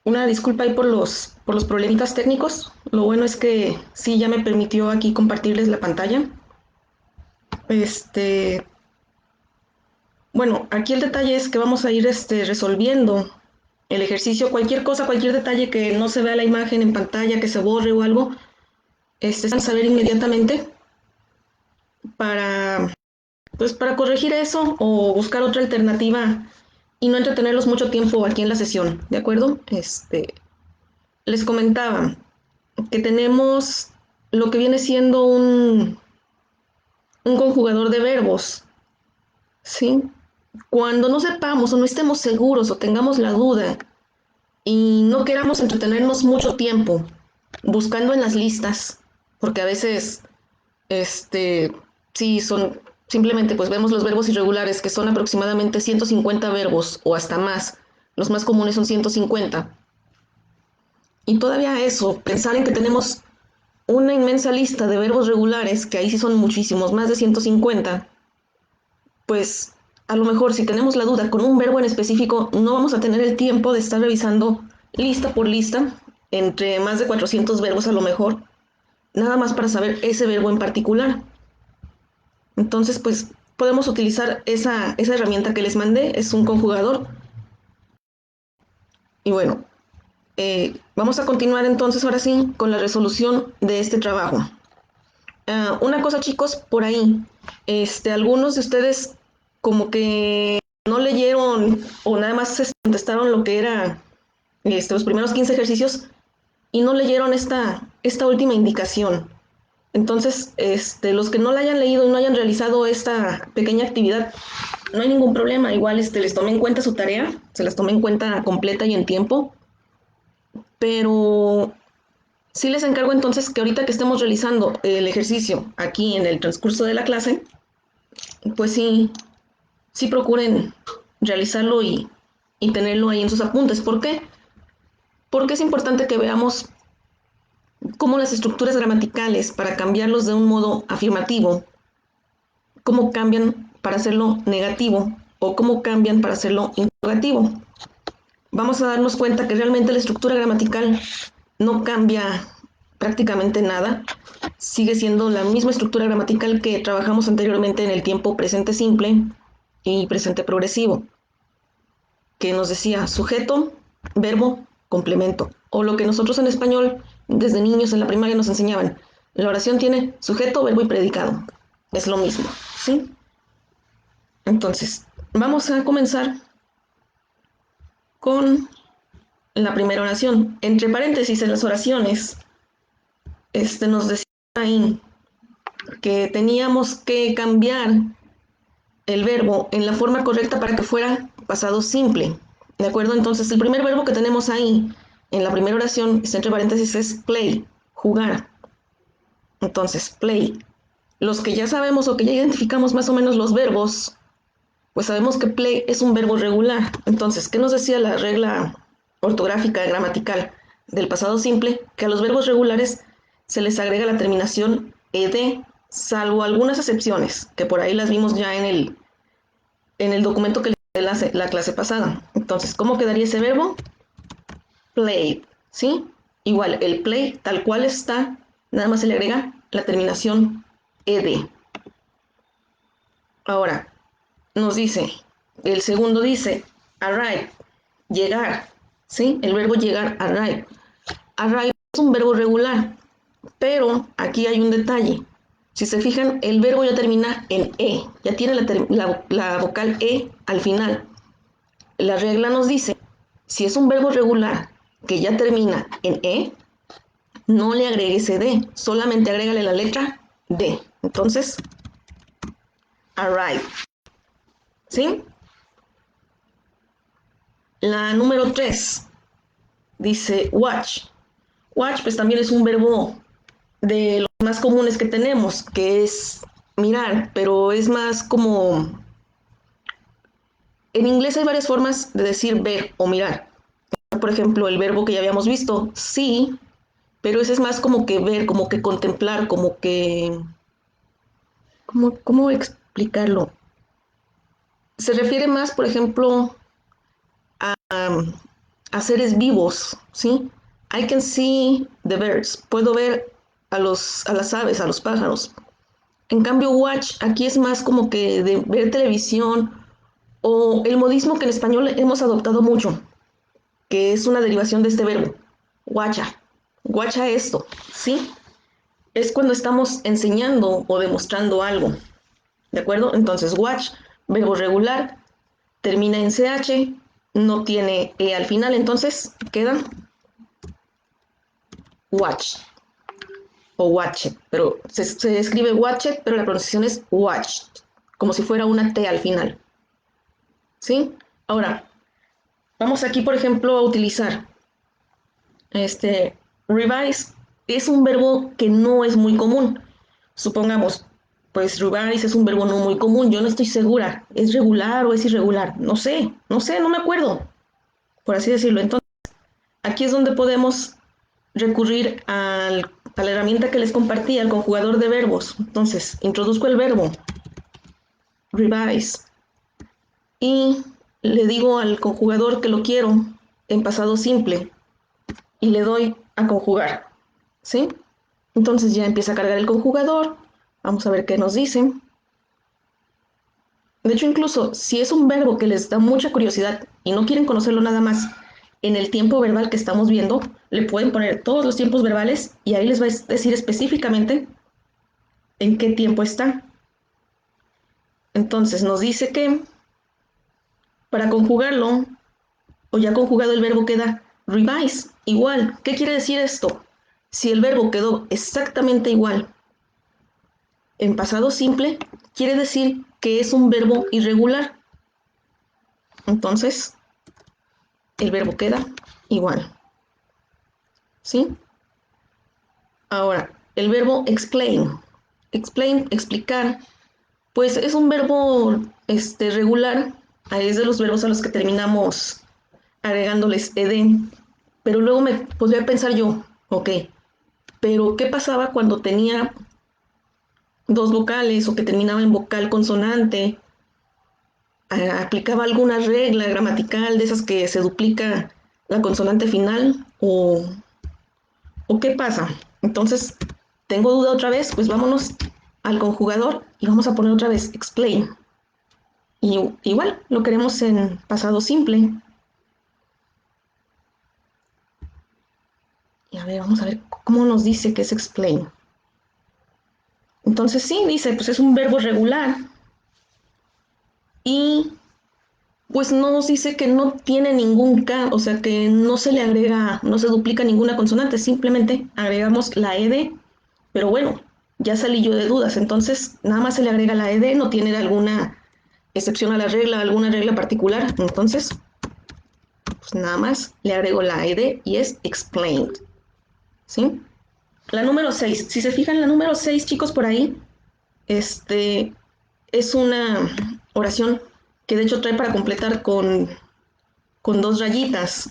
Una disculpa ahí por los problemitas técnicos. Lo bueno es que sí, ya me permitió aquí compartirles la pantalla. Este, bueno, aquí el detalle es que vamos a ir resolviendo el ejercicio. Cualquier cosa, cualquier detalle que no se vea la imagen en pantalla, que se borre o algo, van a saber inmediatamente para, pues, para corregir eso o buscar otra alternativa y no entretenerlos mucho tiempo aquí en la sesión, ¿de acuerdo? Les comentaba que tenemos lo que viene siendo un conjugador de verbos, ¿sí? Cuando no sepamos o no estemos seguros o tengamos la duda y no queramos entretenernos mucho tiempo buscando en las listas, porque a veces, este, sí, son, simplemente pues vemos los verbos irregulares, que son aproximadamente 150 verbos o hasta más, los más comunes son 150, y todavía eso, pensar en que tenemos una inmensa lista de verbos regulares, que ahí sí son muchísimos, más de 150, pues a lo mejor si tenemos la duda con un verbo en específico, no vamos a tener el tiempo de estar revisando lista por lista, entre más de 400 verbos a lo mejor, nada más para saber ese verbo en particular. Entonces, pues podemos utilizar esa herramienta que les mandé, es un conjugador. Y bueno, vamos a continuar entonces ahora sí con la resolución de este trabajo. Una cosa, chicos, por ahí, algunos de ustedes como que no leyeron o nada más contestaron lo que era los primeros 15 ejercicios y no leyeron esta última indicación. Entonces, los que no la hayan leído y no hayan realizado esta pequeña actividad, no hay ningún problema. Igual les tomé en cuenta su tarea, se las tomé en cuenta completa y en tiempo, pero sí les encargo entonces que ahorita que estemos realizando el ejercicio aquí en el transcurso de la clase, pues sí, sí procuren realizarlo y tenerlo ahí en sus apuntes. ¿Por qué? Porque es importante que veamos cómo las estructuras gramaticales, para cambiarlos de un modo afirmativo, cómo cambian para hacerlo negativo o cómo cambian para hacerlo interrogativo. Vamos a darnos cuenta que realmente la estructura gramatical no cambia prácticamente nada, sigue siendo la misma estructura gramatical que trabajamos anteriormente en el tiempo presente simple y presente progresivo, que nos decía sujeto, verbo, complemento, o lo que nosotros en español desde niños en la primaria nos enseñaban. La oración tiene sujeto, verbo y predicado. Es lo mismo, ¿sí? Entonces, vamos a comenzar con la primera oración. Entre paréntesis en las oraciones, nos decía ahí que teníamos que cambiar el verbo en la forma correcta para que fuera pasado simple. ¿De acuerdo? Entonces, el primer verbo que tenemos ahí en la primera oración, está entre paréntesis, es play, jugar. Entonces, play. Los que ya sabemos o que ya identificamos más o menos los verbos, pues sabemos que play es un verbo regular. Entonces, ¿qué nos decía la regla ortográfica gramatical del pasado simple? Que a los verbos regulares se les agrega la terminación ed, salvo algunas excepciones, que por ahí las vimos ya en el documento que les di la clase pasada. Entonces, ¿cómo quedaría ese verbo? Played, ¿sí? Igual, el play tal cual está, nada más se le agrega la terminación ed. Ahora, nos dice, el segundo dice, arrive, llegar, ¿sí? El verbo llegar, arrive. Arrive es un verbo regular, pero aquí hay un detalle. Si se fijan, el verbo ya termina en E, ya tiene la vocal E al final. La regla nos dice, si es un verbo regular que ya termina en E, no le agregues D, solamente agrégale la letra D. Entonces, arrive, ¿sí? La número 3 dice watch. Watch pues también es un verbo de los más comunes que tenemos, que es mirar, pero es más como... En inglés hay varias formas de decir ver o mirar. Por ejemplo, el verbo que ya habíamos visto, sí, pero ese es más como que ver, como que contemplar, como que... ¿Cómo explicarlo? Se refiere más, por ejemplo, seres vivos, ¿sí? I can see the birds. Puedo ver a las aves, a los pájaros. En cambio, watch aquí es más como que de ver televisión o el modismo que en español hemos adoptado mucho, que es una derivación de este verbo, watcha. Watcha esto, ¿sí? Es cuando estamos enseñando o demostrando algo, ¿de acuerdo? Entonces, watch, verbo regular, termina en ch, no tiene e al final, entonces queda watch o watched, pero se escribe watched, pero la pronunciación es watched, como si fuera una t al final, ¿sí? Ahora, vamos aquí, por ejemplo, a utilizar revise, es un verbo que no es muy común. Supongamos, pues revise es un verbo no muy común, yo no estoy segura, ¿es regular o es irregular? No sé, no me acuerdo, por así decirlo. Entonces, aquí es donde podemos recurrir a la herramienta que les compartí, al conjugador de verbos. Entonces, introduzco el verbo, revise, y le digo al conjugador que lo quiero en pasado simple y le doy a conjugar, ¿sí? Entonces ya empieza a cargar el conjugador. Vamos a ver qué nos dice. De hecho, incluso si es un verbo que les da mucha curiosidad y no quieren conocerlo nada más en el tiempo verbal que estamos viendo, le pueden poner todos los tiempos verbales y ahí les va a decir específicamente en qué tiempo está. Entonces nos dice que para conjugarlo, o ya conjugado el verbo queda revise, igual. ¿Qué quiere decir esto? Si el verbo quedó exactamente igual en pasado simple, quiere decir que es un verbo irregular. Entonces, el verbo queda igual, ¿sí? Ahora, el verbo explain. Explain, explicar, pues es un verbo regular, es de los verbos a los que terminamos agregándoles ed, pero luego me podría pensar yo, ok, pero ¿qué pasaba cuando tenía dos vocales o que terminaba en vocal consonante? ¿Aplicaba alguna regla gramatical de esas que se duplica la consonante final o qué pasa? Entonces, tengo duda otra vez, pues vámonos al conjugador y vamos a poner otra vez explain. Y igual, lo queremos en pasado simple. Y a ver, vamos a ver cómo nos dice que es explain. Entonces sí, dice, pues es un verbo regular. Y pues nos dice que no tiene ningún K, o sea que no se le agrega, no se duplica ninguna consonante, simplemente agregamos la ed, pero bueno, ya salí yo de dudas, entonces nada más se le agrega la ed, no tiene alguna excepción a la regla, alguna regla particular, entonces pues nada más le agrego la ed y es explained, ¿sí? La número 6, si se fijan, la número 6, chicos, por ahí, es una oración que de hecho trae para completar con dos rayitas,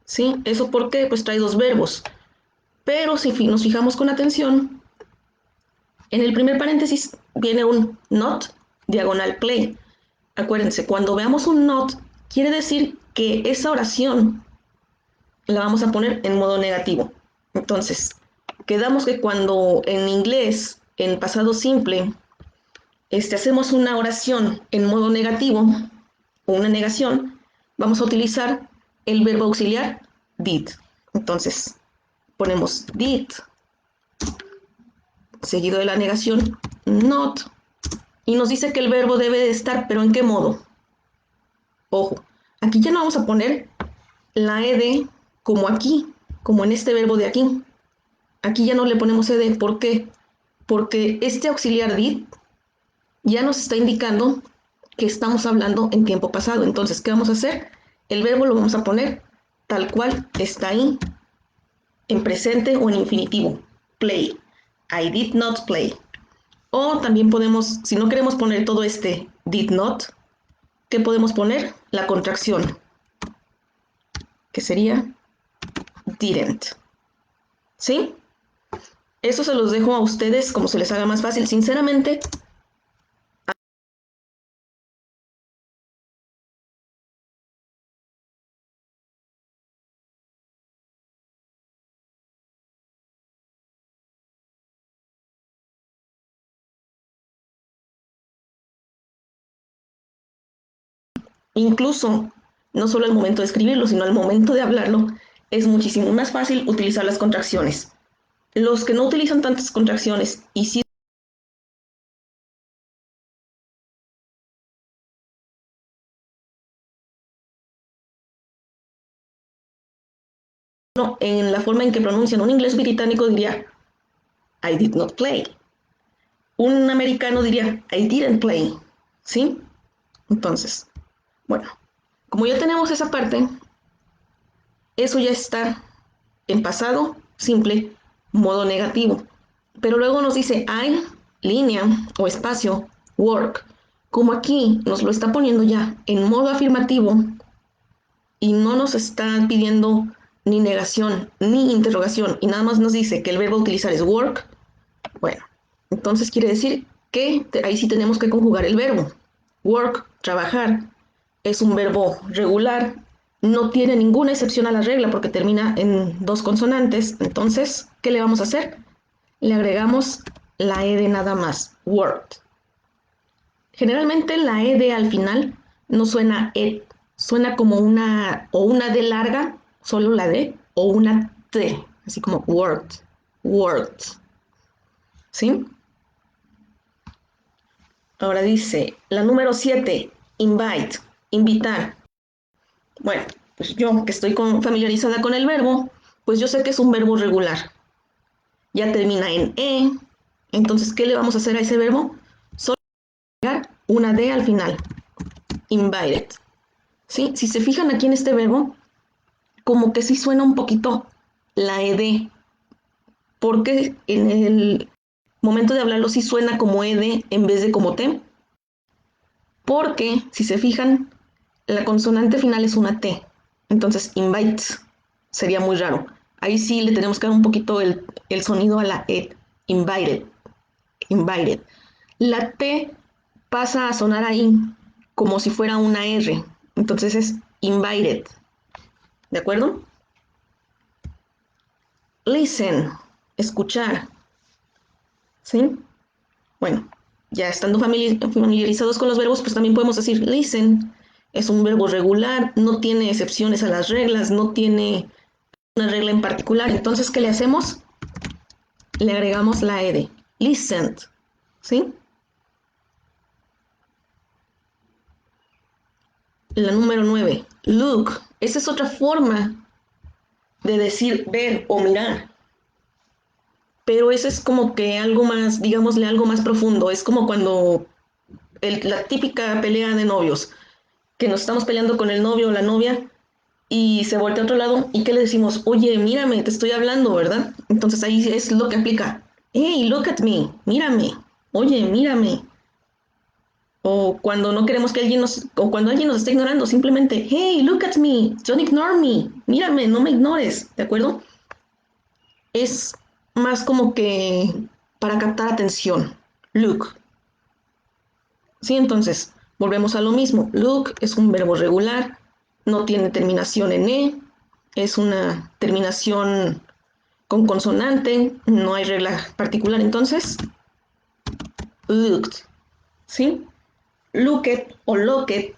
¿sí? ¿Eso por qué? Pues trae dos verbos. Pero si nos fijamos con atención, en el primer paréntesis viene un not diagonal play. Acuérdense, cuando veamos un not, quiere decir que esa oración la vamos a poner en modo negativo. Entonces, quedamos que cuando en inglés, en pasado simple, hacemos una oración en modo negativo o una negación, vamos a utilizar el verbo auxiliar did. Entonces, ponemos did, seguido de la negación not, y nos dice que el verbo debe de estar, pero ¿en qué modo? Ojo, aquí ya no vamos a poner la ed como aquí, como en este verbo de aquí. Aquí ya no le ponemos ed, ¿por qué? Porque este auxiliar did ya nos está indicando que estamos hablando en tiempo pasado. Entonces, ¿qué vamos a hacer? El verbo lo vamos a poner tal cual está ahí, en presente o en infinitivo. Play. I did not play. O también podemos, si no queremos poner todo este did not, ¿qué podemos poner? La contracción, que sería didn't. ¿Sí? Eso se los dejo a ustedes como se les haga más fácil. Sinceramente, Incluso, no solo al momento de escribirlo, sino al momento de hablarlo, es muchísimo más fácil utilizar las contracciones. Los que no utilizan tantas contracciones y sí en la forma en que pronuncian un inglés británico diría I did not play. Un americano diría I didn't play. ¿Sí? Entonces, bueno, como ya tenemos esa parte, eso ya está en pasado simple, modo negativo. Pero luego nos dice I, línea o espacio, work. Como aquí nos lo está poniendo ya en modo afirmativo y no nos está pidiendo ni negación ni interrogación y nada más nos dice que el verbo a utilizar es work, bueno, entonces quiere decir que ahí sí tenemos que conjugar el verbo. Work, trabajar, es un verbo regular, no tiene ninguna excepción a la regla porque termina en dos consonantes. Entonces, ¿qué le vamos a hacer? Le agregamos la ed nada más, worked. Generalmente la ed al final no suena ed, suena como una o una d larga, solo la d, o una t, así como worked, worked. ¿Sí? Ahora dice, la número 7, invite, invitar. Bueno, pues yo que estoy familiarizada con el verbo, pues yo sé que es un verbo regular. Ya termina en e. Entonces, ¿qué le vamos a hacer a ese verbo? Solo agregar una d al final. Invited. ¿Sí? Si se fijan aquí en este verbo, como que sí suena un poquito la ed, porque en el momento de hablarlo sí suena como ed en vez de como t. Porque, si se fijan, la consonante final es una T. Entonces, invites sería muy raro. Ahí sí le tenemos que dar un poquito el sonido a la E. Invited. Invited. La T pasa a sonar ahí como si fuera una R. Entonces es invited. ¿De acuerdo? Listen. Escuchar. ¿Sí? Bueno, ya estando familiarizados con los verbos, pues también podemos decir listen. Es un verbo regular, no tiene excepciones a las reglas, no tiene una regla en particular. Entonces, ¿qué le hacemos? Le agregamos la ed. Listened. ¿Sí? La número 9. Look. Esa es otra forma de decir ver o mirar. Pero eso es como que algo más, digámosle, algo más profundo. Es como cuando la típica pelea de novios, que nos estamos peleando con el novio o la novia y se voltea a otro lado y que le decimos, oye, mírame, te estoy hablando, ¿verdad? Entonces ahí es lo que aplica. Hey, look at me, mírame, oye, mírame. O cuando no queremos que alguien nos, o cuando alguien nos está ignorando, simplemente, hey, look at me, don't ignore me, mírame, no me ignores, ¿de acuerdo? Es más como que para captar atención. Look. Sí, entonces, volvemos a lo mismo. Look es un verbo regular, no tiene terminación en e, es una terminación con consonante, no hay regla particular, entonces, looked, ¿sí? Looked o looked,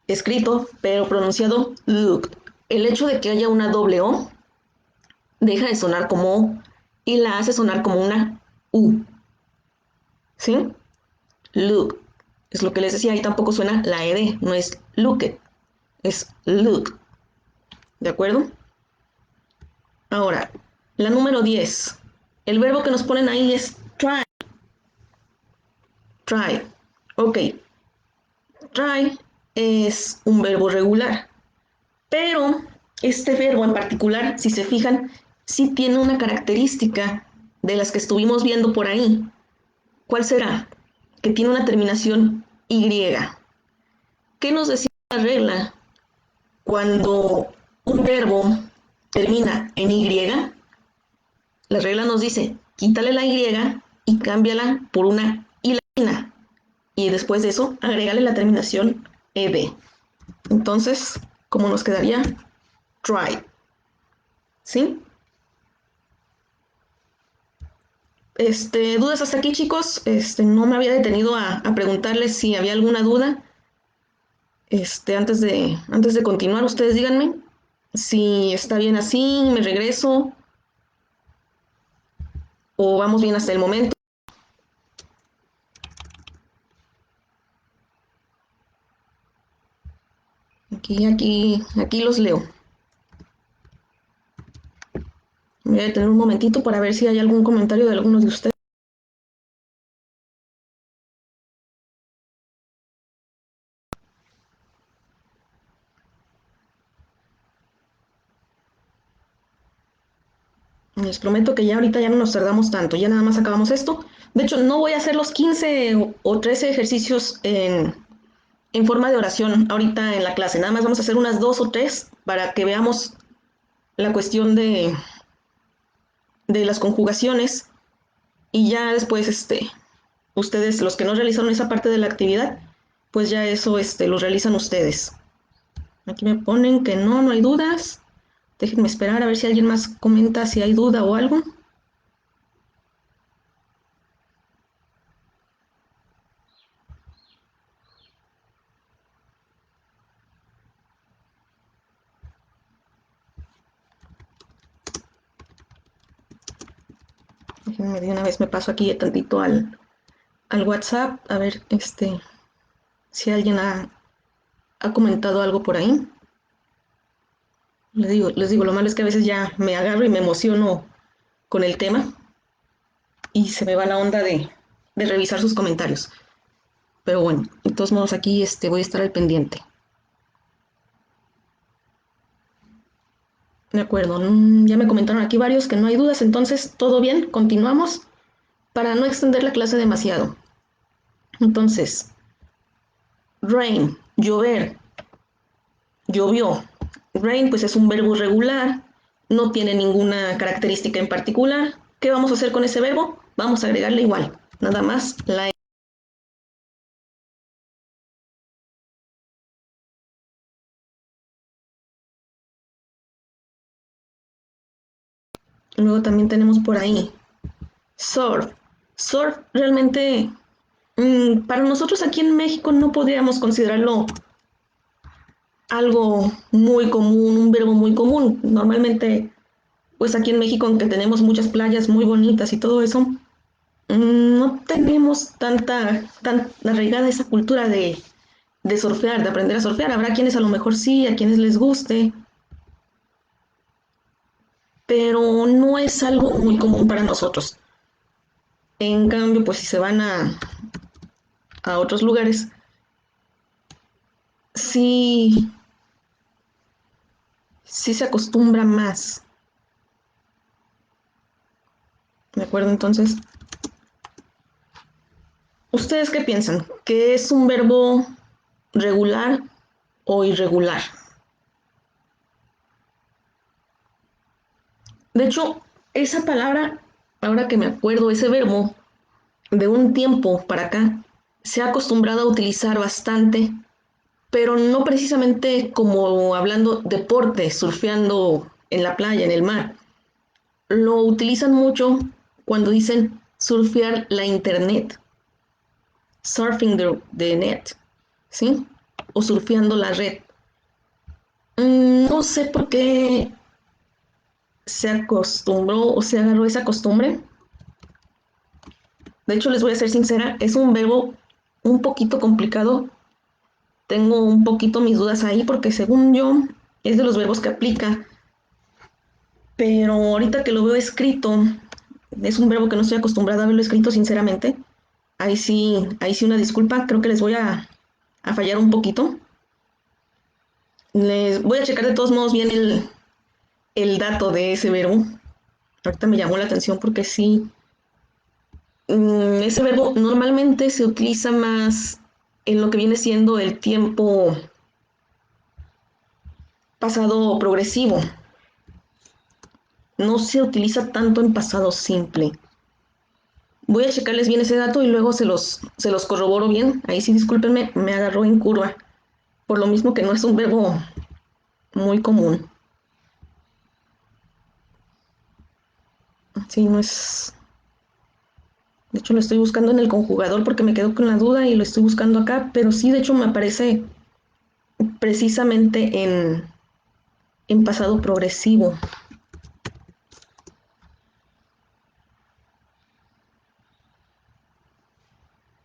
escrito, pero pronunciado looked. El hecho de que haya una doble O deja de sonar como O y la hace sonar como una U, ¿sí? Look. Es lo que les decía, ahí tampoco suena la ed, no es looked, es look, ¿de acuerdo? Ahora, la número 10. El verbo que nos ponen ahí es try. Try. Ok, try es un verbo regular, pero este verbo en particular, si se fijan, sí tiene una característica de las que estuvimos viendo por ahí. ¿Cuál será? Que tiene una terminación Y. ¿Qué nos decía la regla cuando un verbo termina en Y? La regla nos dice, quítale la Y y cámbiala por una I latina. Y después de eso, agrégale la terminación ed. Entonces, ¿cómo nos quedaría? Try. ¿Sí? ¿Dudas hasta aquí, chicos? No me había detenido a preguntarles si había alguna duda. Antes de continuar, ustedes díganme si está bien así, me regreso o vamos bien hasta el momento. Aquí los leo. Voy a detener un momentito para ver si hay algún comentario de algunos de ustedes. Les prometo que ya ahorita ya no nos tardamos tanto, ya nada más acabamos esto. De hecho, no voy a hacer los 15 o 13 ejercicios en forma de oración ahorita en la clase. Nada más vamos a hacer unas 2 o 3 para que veamos la cuestión de las conjugaciones y ya después, ustedes, los que no realizaron esa parte de la actividad, pues ya eso, lo realizan ustedes. Aquí me ponen que no, no hay dudas. Déjenme esperar a ver si alguien más comenta si hay duda o algo. Déjenme de una vez me paso aquí tantito al WhatsApp a ver si alguien ha comentado algo por ahí. Les digo, lo malo es que a veces ya me agarro y me emociono con el tema y se me va la onda de revisar sus comentarios. Pero bueno, de todos modos aquí voy a estar al pendiente. De acuerdo, ya me comentaron aquí varios que no hay dudas, entonces todo bien, continuamos para no extender la clase demasiado. Entonces, rain, llover, llovió. Rain pues es un verbo regular, no tiene ninguna característica en particular. ¿Qué vamos a hacer con ese verbo? Vamos a agregarle igual, nada más la. Luego también tenemos por ahí surf. Surf realmente para nosotros aquí en México no podríamos considerarlo algo muy común, un verbo muy común. Normalmente, pues aquí en México, aunque tenemos muchas playas muy bonitas y todo eso, no tenemos tan arraigada esa cultura de surfear, de aprender a surfear. Habrá quienes a lo mejor sí, a quienes les guste, pero no es algo muy común para nosotros. En cambio, pues si se van a otros lugares, sí, sí se acostumbra más. ¿De acuerdo? Entonces, ¿ustedes qué piensan? ¿Que es un verbo regular o irregular? De hecho, esa palabra, ahora que me acuerdo, ese verbo, de un tiempo para acá, se ha acostumbrado a utilizar bastante, pero no precisamente como hablando deporte, surfeando en la playa, en el mar. Lo utilizan mucho cuando dicen surfear la internet, surfing the net, ¿sí? O surfeando la red. No sé por qué se acostumbró o se agarró esa costumbre. De hecho, les voy a ser sincera, es un verbo un poquito complicado. Tengo un poquito mis dudas ahí porque según yo es de los verbos que aplica, pero ahorita que lo veo escrito, es un verbo que no estoy acostumbrada a verlo escrito sinceramente. Ahí sí una disculpa, creo que les voy a fallar un poquito. Les voy a checar de todos modos bien el dato de ese verbo. Ahorita me llamó la atención porque sí, ese verbo normalmente se utiliza más en lo que viene siendo el tiempo pasado progresivo. No se utiliza tanto en pasado simple. Voy a checarles bien ese dato y luego se los corroboro bien. Ahí sí, discúlpenme, me agarró en curva. Por lo mismo que no es un verbo muy común. Sí, no es. De hecho, lo estoy buscando en el conjugador porque me quedo con la duda y lo estoy buscando acá, pero sí, de hecho, me aparece precisamente en pasado progresivo.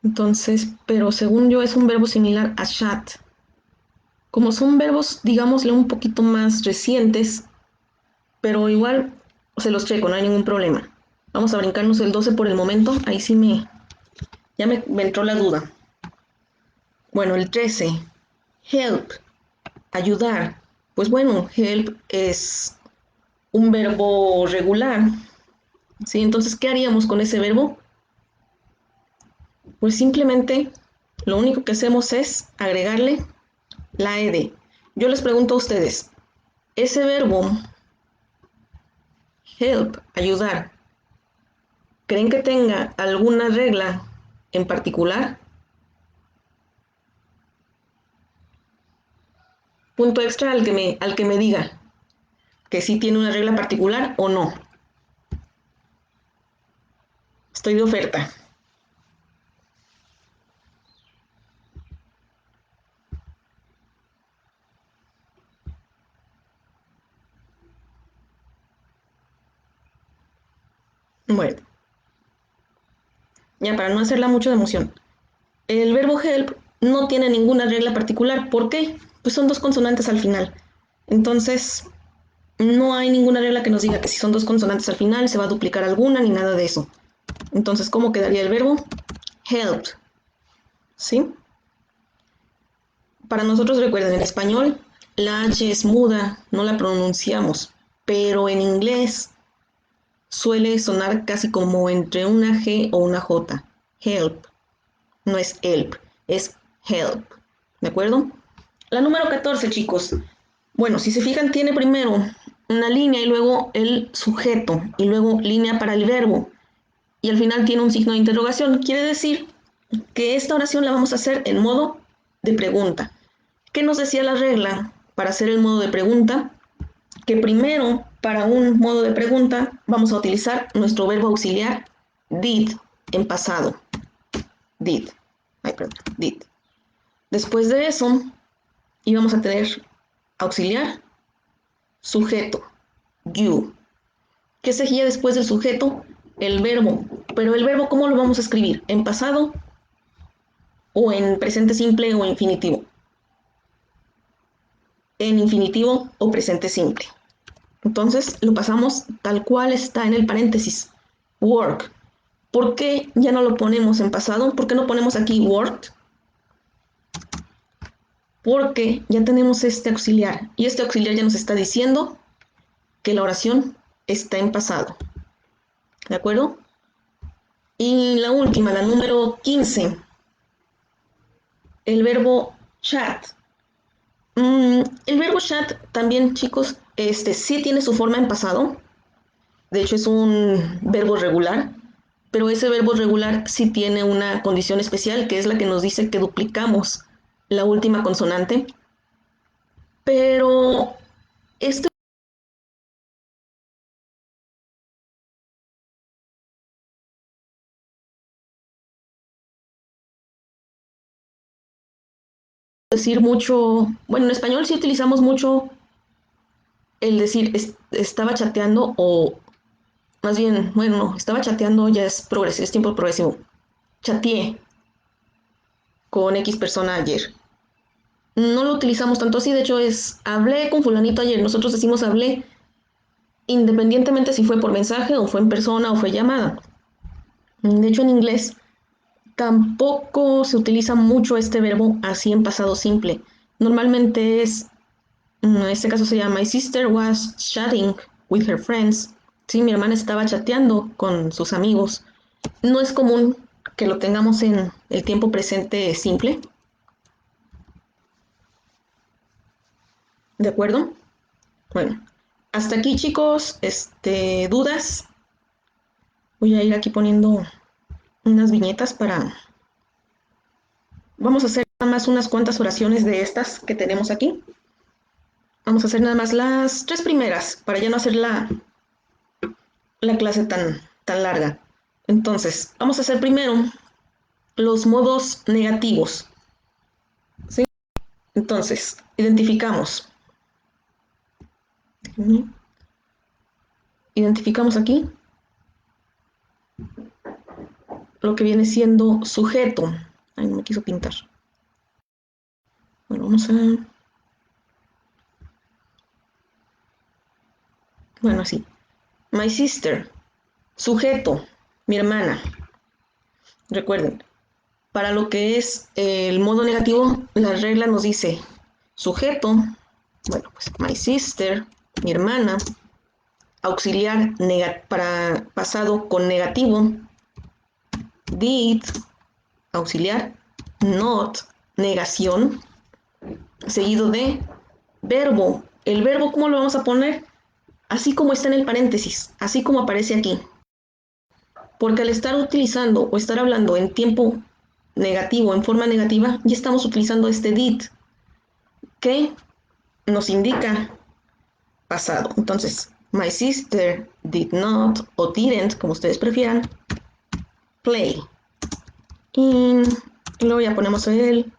Entonces, pero según yo es un verbo similar a chat. Como son verbos, digámosle, un poquito más recientes, pero igual se los checo, no hay ningún problema. Vamos a brincarnos el 12 por el momento, ahí sí ya me entró la duda. Bueno, el 13, help, ayudar. Pues bueno, help es un verbo regular, ¿sí? Entonces, ¿qué haríamos con ese verbo? Pues simplemente lo único que hacemos es agregarle la ed. Yo les pregunto a ustedes, ese verbo help, ayudar, ¿creen que tenga alguna regla en particular? Punto extra al que me diga que sí tiene una regla particular o no. Estoy de oferta. Bueno, ya para no hacerla mucho de emoción. El verbo help no tiene ninguna regla particular. ¿Por qué? Pues son dos consonantes al final. Entonces, no hay ninguna regla que nos diga que si son dos consonantes al final se va a duplicar alguna ni nada de eso. Entonces, ¿cómo quedaría el verbo? Help. ¿Sí? Para nosotros, recuerden, en español la H es muda, no la pronunciamos, pero en inglés suele sonar casi como entre una G o una J. Help. No es help, es help. ¿De acuerdo? La número 14, chicos. Bueno, si se fijan, tiene primero una línea y luego el sujeto y luego línea para el verbo. Y al final tiene un signo de interrogación. Quiere decir que esta oración la vamos a hacer en modo de pregunta. ¿Qué nos decía la regla para hacer el modo de pregunta? Que primero, para un modo de pregunta, vamos a utilizar nuestro verbo auxiliar did en pasado. Did. Ay, perdón, did. Después de eso, íbamos a tener auxiliar, sujeto, you. ¿Qué seguía después del sujeto? El verbo. Pero el verbo, ¿cómo lo vamos a escribir? ¿En pasado o en presente simple o infinitivo? En infinitivo o presente simple. Entonces lo pasamos tal cual está en el paréntesis. Work. ¿Por qué ya no lo ponemos en pasado? ¿Por qué no ponemos aquí worked? Porque ya tenemos este auxiliar. Y este auxiliar ya nos está diciendo que la oración está en pasado. ¿De acuerdo? Y la última, la número 15. El verbo chat. El verbo chat también, chicos, sí tiene su forma en pasado. De hecho, es un verbo regular, pero ese verbo regular sí tiene una condición especial, que es la que nos dice que duplicamos la última consonante. Pero este decir mucho, bueno, en español sí utilizamos mucho el decir estaba chateando o más bien, bueno, no, estaba chateando ya es progresivo, es tiempo progresivo. Chateé con X persona ayer. No lo utilizamos tanto así, de hecho es hablé con fulanito ayer. Nosotros decimos hablé independientemente si fue por mensaje o fue en persona o fue llamada. De hecho, en inglés tampoco se utiliza mucho este verbo así en pasado simple. Normalmente en este caso se llama My sister was chatting with her friends. Sí, mi hermana estaba chateando con sus amigos. No es común que lo tengamos en el tiempo presente simple. ¿De acuerdo? Bueno, hasta aquí, chicos, dudas. Voy a ir aquí poniendo unas viñetas para... Vamos a hacer nada más unas cuantas oraciones de estas que tenemos aquí. Vamos a hacer nada más las 3 primeras para ya no hacer la clase tan larga. Entonces, vamos a hacer primero los modos negativos. ¿Sí? Entonces, identificamos. Identificamos aquí lo que viene siendo sujeto. Ay, no me quiso pintar. Bueno, vamos a... Bueno, así. My sister. Sujeto. Mi hermana. Recuerden, para lo que es el modo negativo, la regla nos dice sujeto, bueno, pues my sister, mi hermana, auxiliar para pasado con negativo, did, auxiliar, not, negación, seguido de verbo. El verbo, ¿cómo lo vamos a poner? Así como está en el paréntesis, así como aparece aquí. Porque al estar utilizando o estar hablando en tiempo negativo, en forma negativa, ya estamos utilizando este did, que nos indica pasado. Entonces, my sister did not o didn't, como ustedes prefieran, play. Y luego ya ponemos el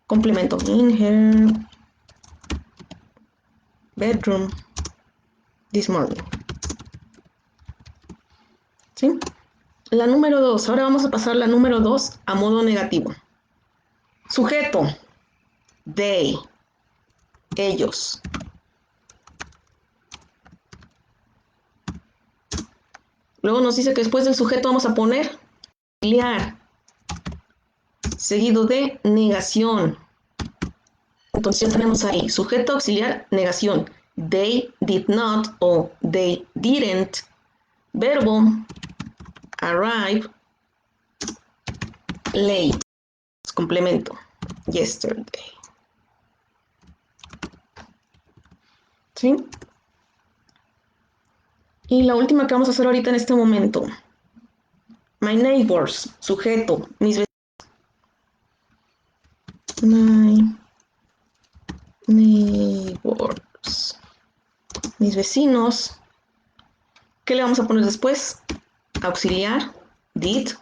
complemento. In her bedroom this morning. ¿Sí? La número 2. Ahora vamos a pasar la número 2 a modo negativo. Sujeto. They. Ellos. Luego nos dice que después del sujeto vamos a poner auxiliar, seguido de negación. Entonces ya tenemos ahí sujeto, auxiliar, negación. They did not o they didn't. Verbo, arrive, late. Complemento, yesterday. ¿Sí? Y la última que vamos a hacer ahorita en este momento. My neighbors, sujeto, mis vecinos. My neighbors, mis vecinos. ¿Qué le vamos a poner después? Auxiliar, did,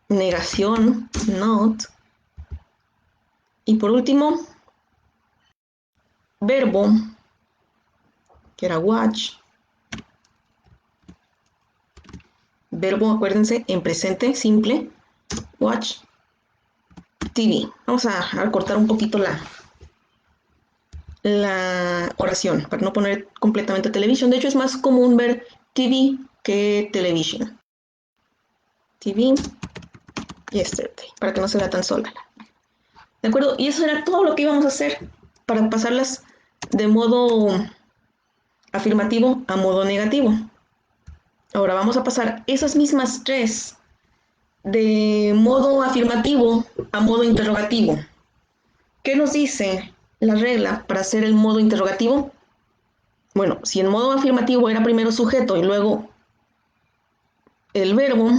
negación, not. Y por último, verbo, que era watch. Verbo, acuérdense, en presente, simple. Watch TV. Vamos a cortar un poquito la oración para no poner completamente televisión. De hecho, es más común ver TV que televisión. TV yesterday, para que no se vea tan sola. ¿De acuerdo? Y eso era todo lo que íbamos a hacer para pasarlas de modo afirmativo a modo negativo. Ahora vamos a pasar esas mismas tres de modo afirmativo a modo interrogativo. ¿Qué nos dice la regla para hacer el modo interrogativo? Bueno, si en modo afirmativo era primero sujeto y luego el verbo,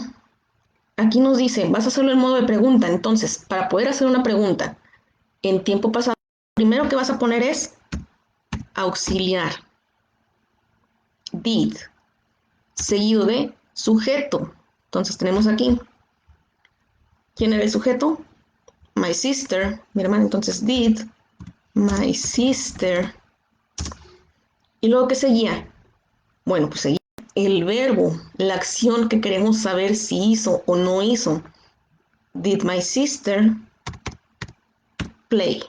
aquí nos dice, vas a hacerlo en modo de pregunta. Entonces, para poder hacer una pregunta en tiempo pasado, lo primero que vas a poner es auxiliar, did, seguido de sujeto. Entonces tenemos aquí, ¿quién era el sujeto? My sister, mi hermana. Entonces did, my sister. ¿Y luego qué seguía? Bueno, pues seguía el verbo, la acción que queremos saber si hizo o no hizo. Did my sister play?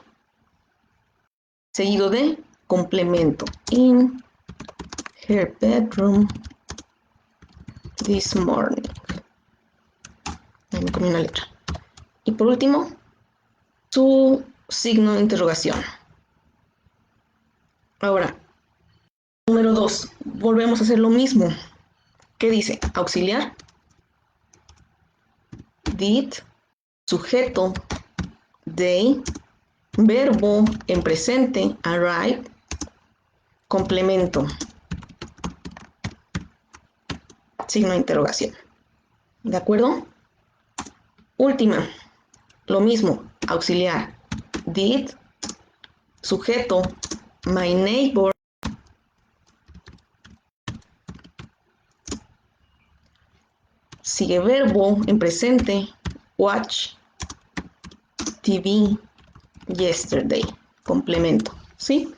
Seguido de complemento. In her bedroom this morning. Ahí me comí una letra. Y por último, su signo de interrogación. Ahora, número 2. Volvemos a hacer lo mismo. ¿Qué dice? Auxiliar. Did. Sujeto. They. Verbo en presente. Arrive. Complemento. Signo de interrogación. ¿De acuerdo? Última. Lo mismo. Auxiliar. Did. Sujeto. My neighbor. Sigue verbo en presente. Watch TV yesterday. complemento, ¿sí?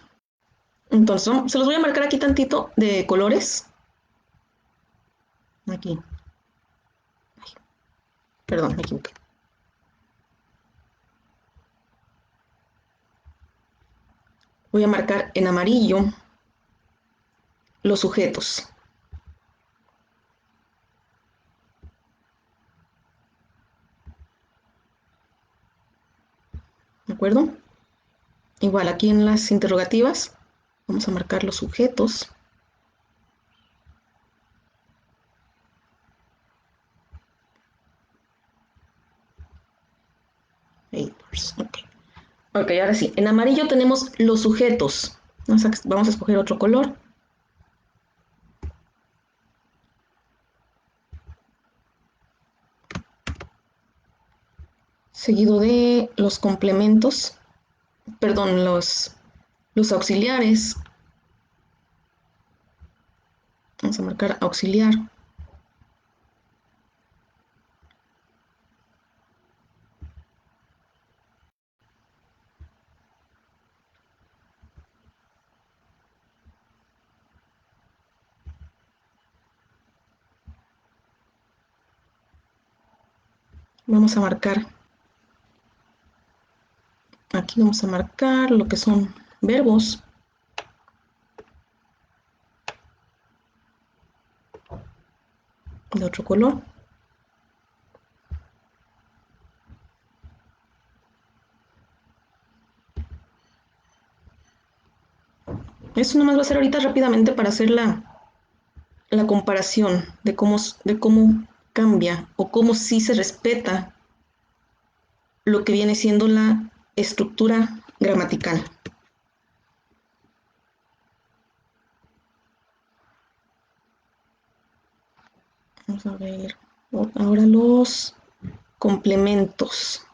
Entonces, se los voy a marcar aquí tantito de colores. Aquí. Ay, perdón, me equivoqué. Voy a marcar en amarillo los sujetos. ¿De acuerdo? Igual aquí en las interrogativas vamos a marcar los sujetos. Ok. Ok, ahora sí. En amarillo tenemos los sujetos. Vamos a escoger otro color. Seguido de los complementos, perdón, los auxiliares. Vamos a marcar auxiliar. Vamos a marcar, aquí vamos a marcar lo que son verbos. De otro color. Esto nomás va a ser ahorita rápidamente para hacer la comparación de cómo cambia o cómo sí se respeta lo que viene siendo la estructura gramatical. Vamos a ver ahora los complementos.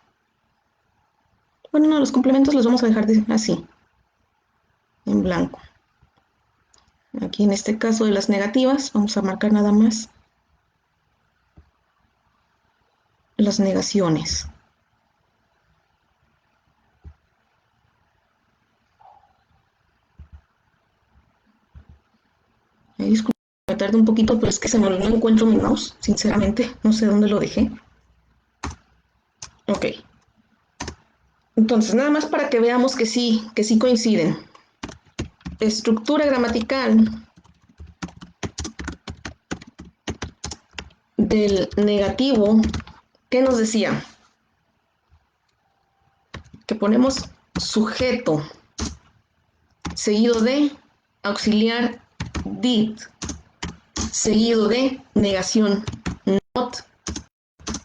Bueno, no, los complementos los vamos a dejar así, en blanco. Aquí en este caso de las negativas, vamos a marcar nada más las negaciones. Disculpen, me tarda un poquito, pero es que no encuentro mi mouse, sinceramente, no sé dónde lo dejé. Ok. Entonces, nada más para que veamos que sí coinciden. Estructura gramatical del negativo, ¿qué nos decía? Que ponemos sujeto seguido de auxiliar did, seguido de negación not,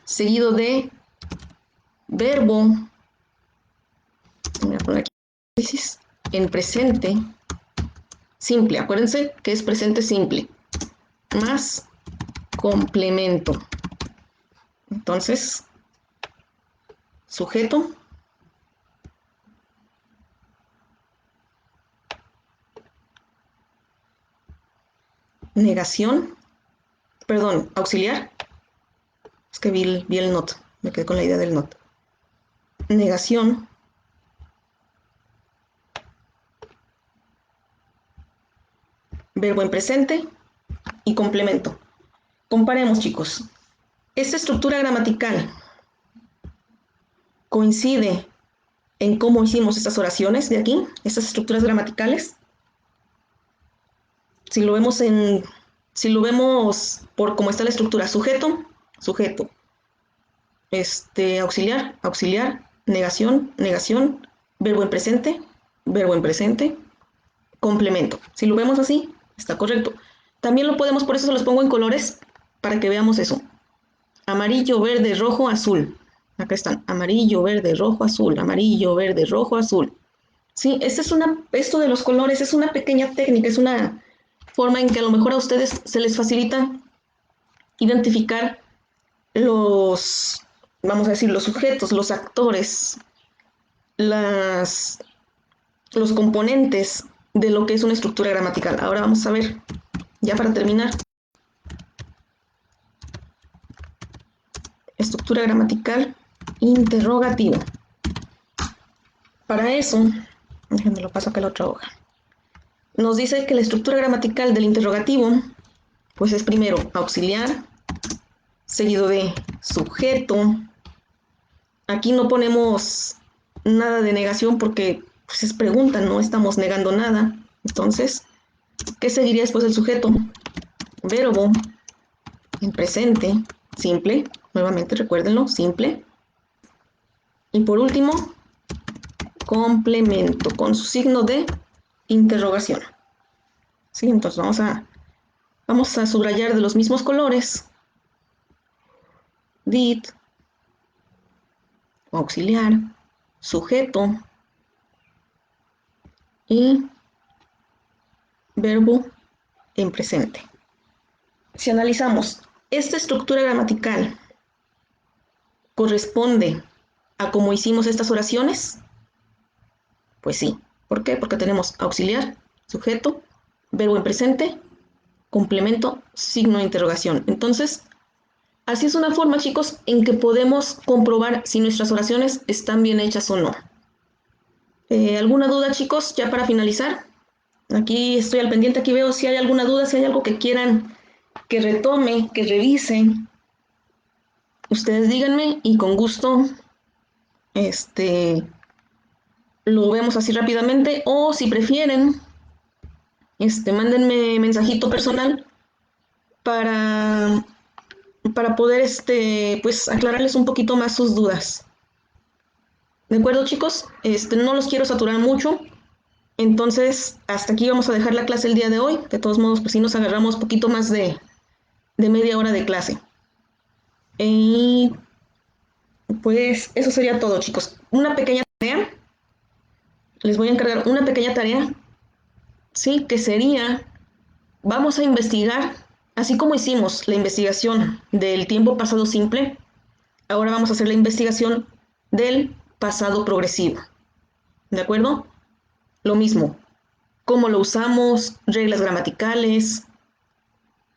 seguido de verbo, voy a poner aquí en presente simple, acuérdense que es presente simple, más complemento. Entonces, sujeto, negación, perdón, auxiliar, es que vi el not, me quedé con la idea del not. Negación, verbo en presente y complemento. Comparemos, chicos. Esta estructura gramatical coincide en cómo hicimos estas oraciones de aquí, estas estructuras gramaticales. Si lo vemos por cómo está la estructura, sujeto, sujeto, auxiliar, auxiliar, negación, negación, verbo en presente, complemento. Si lo vemos así, está correcto. También lo podemos, por eso se los pongo en colores, para que veamos eso. Amarillo, verde, rojo, azul. Acá están, amarillo, verde, rojo, azul, amarillo, verde, rojo, azul. Sí, esto de los colores es una pequeña técnica, es una forma en que a lo mejor a ustedes se les facilita identificar vamos a decir, los sujetos, los actores, los componentes de lo que es una estructura gramatical. Ahora vamos a ver, ya para terminar, estructura gramatical interrogativa. Para eso, Déjenme lo paso acá a la otra hoja. Nos dice que la estructura gramatical del interrogativo, pues es primero auxiliar, seguido de sujeto. Aquí no ponemos nada de negación porque pues, es pregunta, no estamos negando nada. Entonces, ¿qué seguiría después del sujeto? Verbo en presente, simple. Nuevamente recuérdenlo, simple. Y por último, complemento con su signo de interrogación. ¿Sí? Entonces vamos a subrayar de los mismos colores. Did, auxiliar, sujeto y verbo en presente. Si analizamos, esta estructura gramatical corresponde a cómo hicimos estas oraciones. Pues sí. ¿Por qué? Porque tenemos auxiliar, sujeto, verbo en presente, complemento, signo de interrogación. Entonces, así es una forma, chicos, en que podemos comprobar si nuestras oraciones están bien hechas o no. ¿Alguna duda, chicos, ya para finalizar? Aquí estoy al pendiente, aquí veo si hay alguna duda, si hay algo que quieran que retome, que revisen. Ustedes díganme y con gusto lo vemos así rápidamente, o si prefieren, mándenme mensajito personal para, para poder pues aclararles un poquito más sus dudas. ¿De acuerdo, chicos? No los quiero saturar mucho. Entonces, hasta aquí vamos a dejar la clase el día de hoy. De todos modos, pues sí nos agarramos poquito más de media hora de clase. Y pues eso sería todo, chicos. Una pequeña tarea. Les voy a encargar una pequeña tarea, sí, que sería, vamos a investigar, así como hicimos la investigación del tiempo pasado simple, ahora vamos a hacer la investigación del pasado progresivo. ¿De acuerdo? Lo mismo, cómo lo usamos, reglas gramaticales,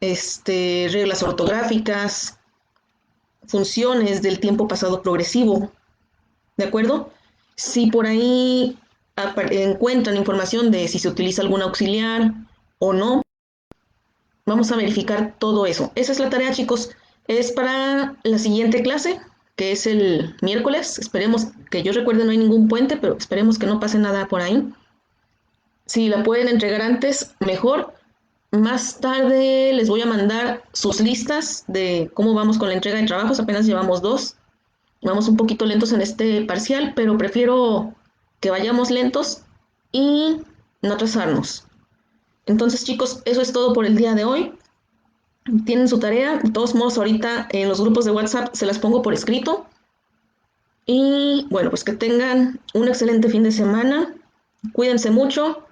reglas ortográficas, funciones del tiempo pasado progresivo. ¿De acuerdo? Si por ahí encuentran información de si se utiliza algún auxiliar o no, vamos a verificar todo eso. Esa es la tarea, chicos. Es para la siguiente clase, que es el miércoles. Esperemos que yo recuerde no hay ningún puente, pero esperemos que no pase nada por ahí. Si la pueden entregar antes, mejor. Más tarde les voy a mandar sus listas de cómo vamos con la entrega de trabajos. Apenas llevamos 2. Vamos un poquito lentos en este parcial, pero prefiero que vayamos lentos y no atrasarnos. Entonces, chicos, eso es todo por el día de hoy. Tienen su tarea. De todos modos, ahorita en los grupos de WhatsApp se las pongo por escrito. Y bueno, pues que tengan un excelente fin de semana. Cuídense mucho.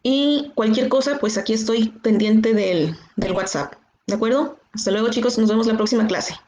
Y cualquier cosa, pues aquí estoy pendiente del WhatsApp. ¿De acuerdo? Hasta luego, chicos. Nos vemos la próxima clase.